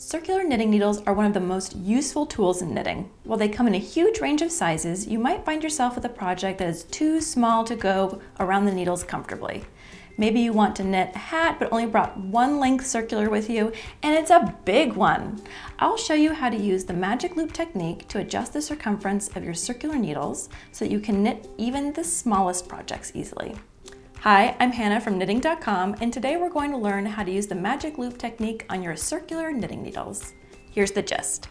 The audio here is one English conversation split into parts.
Circular knitting needles are one of the most useful tools in knitting. While they come in a huge range of sizes, you might find yourself with a project that is too small to go around the needles comfortably. Maybe you want to knit a hat but only brought one length circular with you, and it's a big one. I'll show you how to use the magic loop technique to adjust the circumference of your circular needles so that you can knit even the smallest projects easily. Hi, I'm Hannah from knitting.com, and today we're going to learn how to use the magic loop technique on your circular knitting needles. Here's the gist.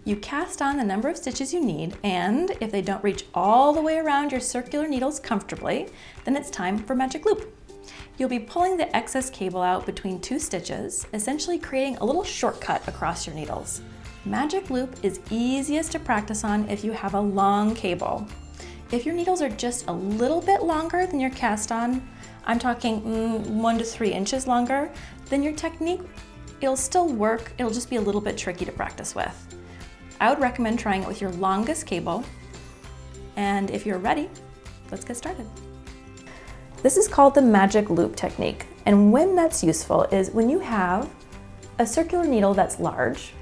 You cast on the number of stitches you need, and if they don't reach all the way around your circular needles comfortably, then it's time for magic loop. You'll be pulling the excess cable out between two stitches, essentially creating a little shortcut across your needles. Magic loop is easiest to practice on if you have a long cable. If your needles are just a little bit longer than your cast on, I'm talking 1 to 3 inches longer, then your technique, it'll still work, it'll just be a little bit tricky to practice with. I would recommend trying it with your longest cable, and if you're ready, let's get started. This is called the magic loop technique, and when that's useful is when you have a circular needle that's large,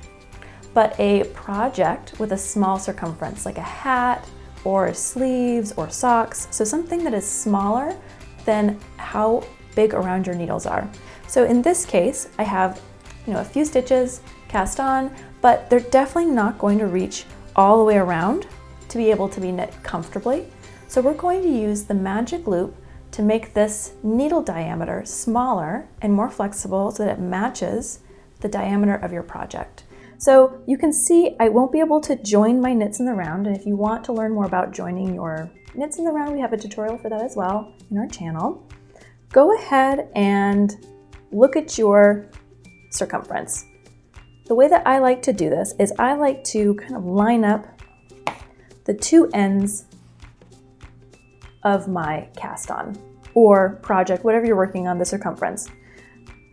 but a project with a small circumference, like a hat, or sleeves or socks, so something that is smaller than how big around your needles are. So in this case, I have a few stitches cast on, but they're definitely not going to reach all the way around to be able to be knit comfortably. So we're going to use the magic loop to make this needle diameter smaller and more flexible so that it matches the diameter of your project. So you can see I won't be able to join my knits in the round, and if you want to learn more about joining your knits in the round, we have a tutorial for that as well in our channel. Go ahead and look at your circumference. The way that I like to do this is I like to kind of line up the two ends of my cast on or project, whatever you're working on, the circumference.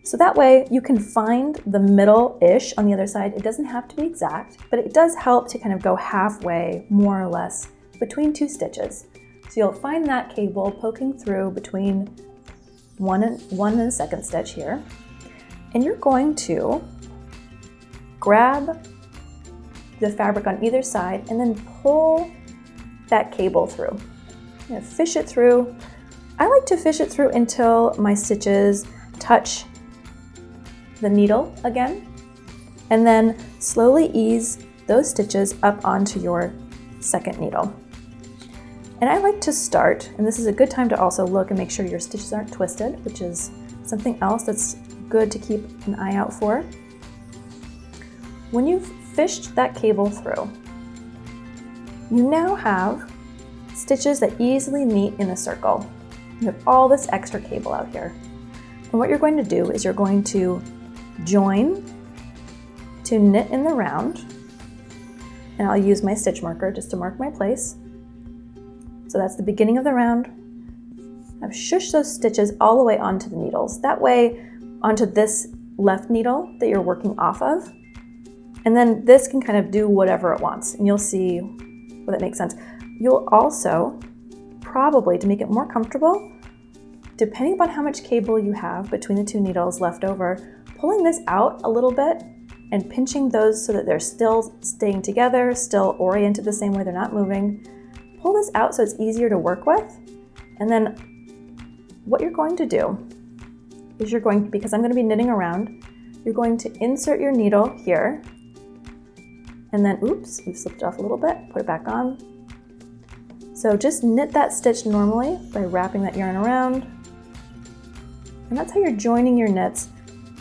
So that way you can find the middle-ish on the other side. It doesn't have to be exact, but it does help to kind of go halfway, more or less, between two stitches. So you'll find that cable poking through between one and the second stitch here. And you're going to grab the fabric on either side and then pull that cable through. Fish it through. I like to fish it through until my stitches touch the needle again, and then slowly ease those stitches up onto your second needle. And I like to start, and this is a good time to also look and make sure your stitches aren't twisted, which is something else that's good to keep an eye out for. When you've fished that cable through, you now have stitches that easily meet in a circle. You have all this extra cable out here. And what you're going to do is you're going to join to knit in the round, and I'll use my stitch marker just to mark my place. So that's the beginning of the round. I've shushed those stitches all the way onto the needles. That way, onto this left needle that you're working off of. And then this can kind of do whatever it wants, and you'll see whether that makes sense. You'll also, probably to make it more comfortable, depending upon how much cable you have between the two needles left over, pulling this out a little bit and pinching those so that they're still staying together, still oriented the same way, they're not moving. Pull this out so it's easier to work with. And then what you're going to do is because I'm going to be knitting around, you're going to insert your needle here. And then, oops, we've slipped off a little bit, put it back on. So just knit that stitch normally by wrapping that yarn around. And that's how you're joining your knits.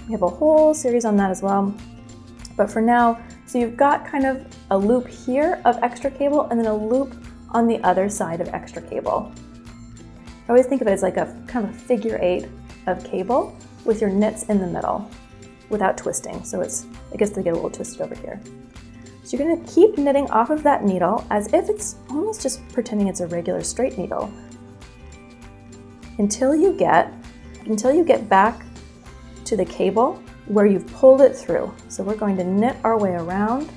We have a whole series on that as well. But for now, so you've got kind of a loop here of extra cable and then a loop on the other side of extra cable. I always think of it as like a kind of a figure 8 of cable with your knits in the middle without twisting. So I guess they get a little twisted over here. So you're going to keep knitting off of that needle as if it's almost just pretending it's a regular straight needle until you get back to the cable where you've pulled it through. So we're going to knit our way around.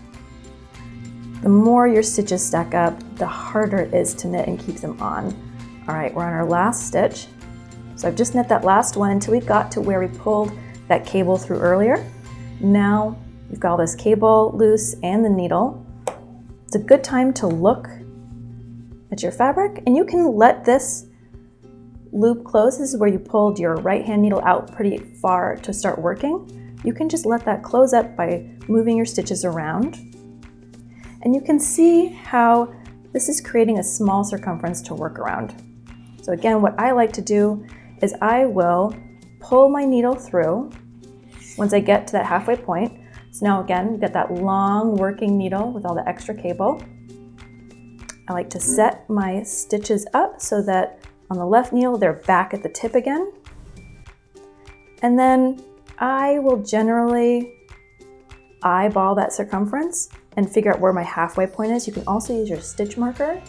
The more your stitches stack up, the harder it is to knit and keep them on. All right, we're on our last stitch. So I've just knit that last one until we got to where we pulled that cable through earlier. Now You've got all this cable loose and the needle. It's a good time to look at your fabric, and you can let this loop close. This is where you pulled your right hand needle out pretty far to start working. You can just let that close up by moving your stitches around. And you can see how this is creating a small circumference to work around. So again, what I like to do is I will pull my needle through once I get to that halfway point. So now again, get that long working needle with all the extra cable. I like to set my stitches up so that on the left needle, they're back at the tip again. And then I will generally eyeball that circumference and figure out where my halfway point is. You can also use your stitch marker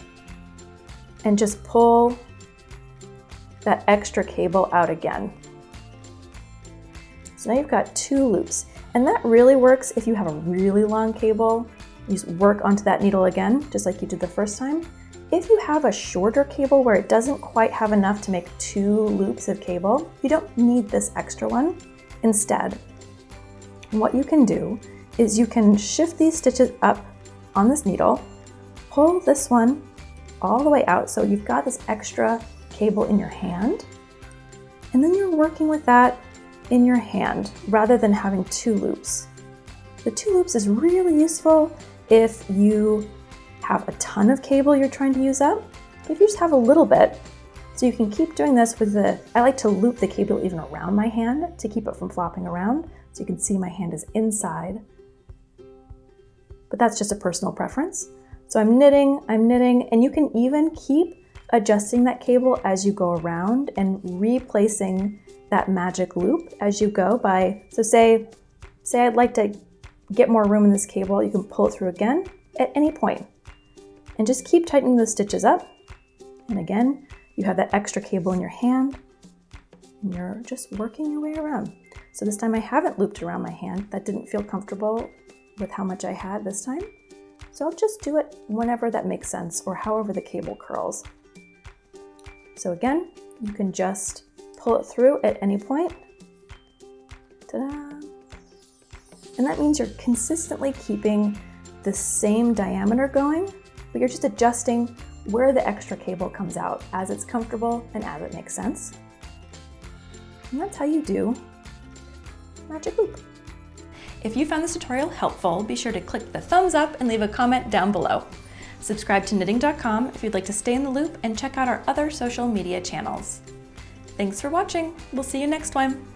and just pull that extra cable out again. So now you've got 2 loops, and that really works if you have a really long cable. You just work onto that needle again, just like you did the first time. If you have a shorter cable where it doesn't quite have enough to make 2 loops of cable, you don't need this extra one. Instead, what you can do is you can shift these stitches up on this needle, pull this one all the way out so you've got this extra cable in your hand, and then you're working with that in your hand rather than having 2 loops. The 2 loops is really useful if you have a ton of cable you're trying to use up. But if you just have a little bit, so you can keep doing this with I like to loop the cable even around my hand to keep it from flopping around, so you can see my hand is inside. But that's just a personal preference. So I'm knitting, and you can even keep adjusting that cable as you go around and replacing that magic loop as you go by, so say I'd like to get more room in this cable, you can pull it through again at any point and just keep tightening those stitches up. And again, you have that extra cable in your hand and you're just working your way around. So this time I haven't looped around my hand. That didn't feel comfortable with how much I had this time. So I'll just do it whenever that makes sense or however the cable curls. So again, you can just pull it through at any point. Ta-da! And that means you're consistently keeping the same diameter going, but you're just adjusting where the extra cable comes out as it's comfortable and as it makes sense. And that's how you do magic loop. If you found this tutorial helpful, be sure to click the thumbs up and leave a comment down below. Subscribe to knitting.com if you'd like to stay in the loop, and check out our other social media channels. Thanks for watching. We'll see you next time.